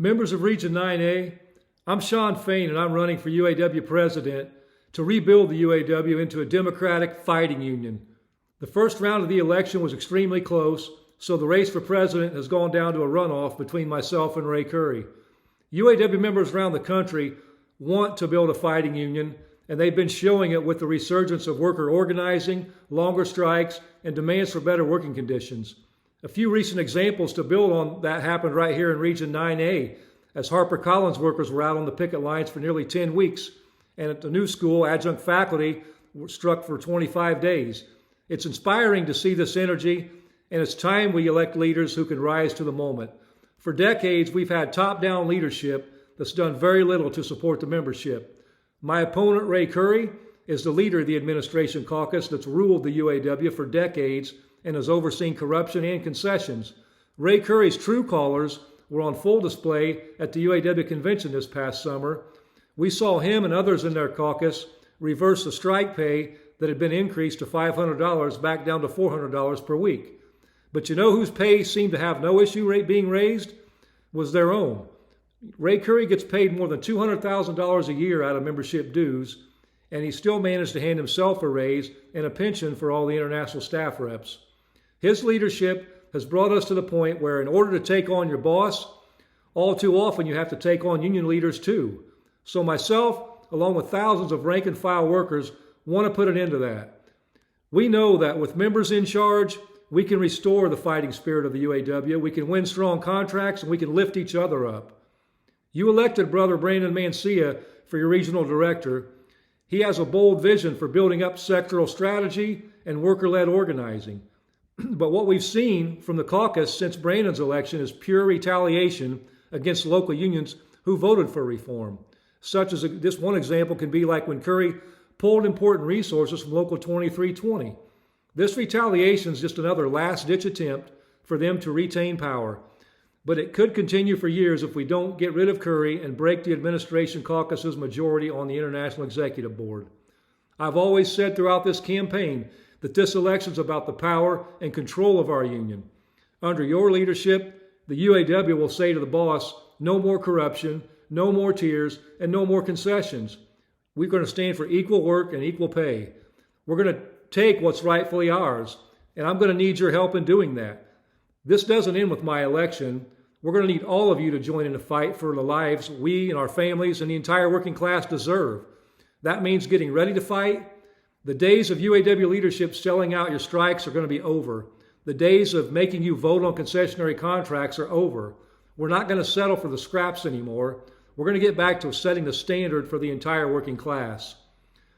Members of Region 9A, I'm Shawn Fain, and I'm running for UAW President to rebuild the UAW into a democratic fighting union. The first round of the election was extremely close, so the race for president has gone down to a runoff between myself and Ray Curry. UAW members around the country want to build a fighting union, and they've been showing it with the resurgence of worker organizing, longer strikes, and demands for better working conditions. A few recent examples to build on that happened right here in Region 9A, as HarperCollins workers were out on the picket lines for nearly 10 weeks, and at the new school, adjunct faculty were struck for 25 days. It's inspiring to see this energy, and it's time we elect leaders who can rise to the moment. For decades, we've had top-down leadership that's done very little to support the membership. My opponent, Ray Curry, is the leader of the administration caucus that's ruled the UAW for decades and has overseen corruption and concessions. Ray Curry's true colors were on full display at the UAW convention this past summer. We saw him and others in their caucus reverse the strike pay that had been increased to $500 back down to $400 per week. But you know whose pay seemed to have no issue being raised? Was their own. Ray Curry gets paid more than $200,000 a year out of membership dues, and he still managed to hand himself a raise and a pension for all the international staff reps. His leadership has brought us to the point where in order to take on your boss, all too often you have to take on union leaders too. So myself, along with thousands of rank and file workers, want to put an end to that. We know that with members in charge, we can restore the fighting spirit of the UAW, we can win strong contracts, and we can lift each other up. You elected Brother Brandon Mancia for your regional director. He has a bold vision for building up sectoral strategy and worker-led organizing. But what we've seen from the caucus since Brandon's election is pure retaliation against local unions who voted for reform. Such as this one example can be like when Curry pulled important resources from Local 2320. This retaliation is just another last-ditch attempt for them to retain power. But it could continue for years if we don't get rid of Curry and break the administration caucus's majority on the International Executive Board. I've always said throughout this campaign that this election is about the power and control of our union. Under your leadership, the UAW will say to the boss, no more corruption, no more tears, and no more concessions. We're going to stand for equal work and equal pay. We're going to take what's rightfully ours, and I'm going to need your help in doing that. This doesn't end with my election. We're going to need all of you to join in the fight for the lives we and our families and the entire working class deserve. That means getting ready to fight. The days of UAW leadership selling out your strikes are going to be over. The days of making you vote on concessionary contracts are over. We're not going to settle for the scraps anymore. We're going to get back to setting the standard for the entire working class.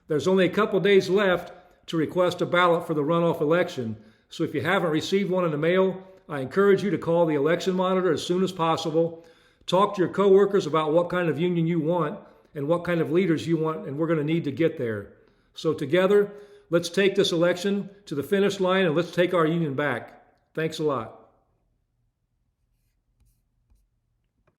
There's only a couple days left to request a ballot for the runoff election, so if you haven't received one in the mail, I encourage you to call the election monitor as soon as possible. Talk to your coworkers about what kind of union you want and what kind of leaders you want, and we're going to need to get there. So together, let's take this election to the finish line and let's take our union back. Thanks a lot.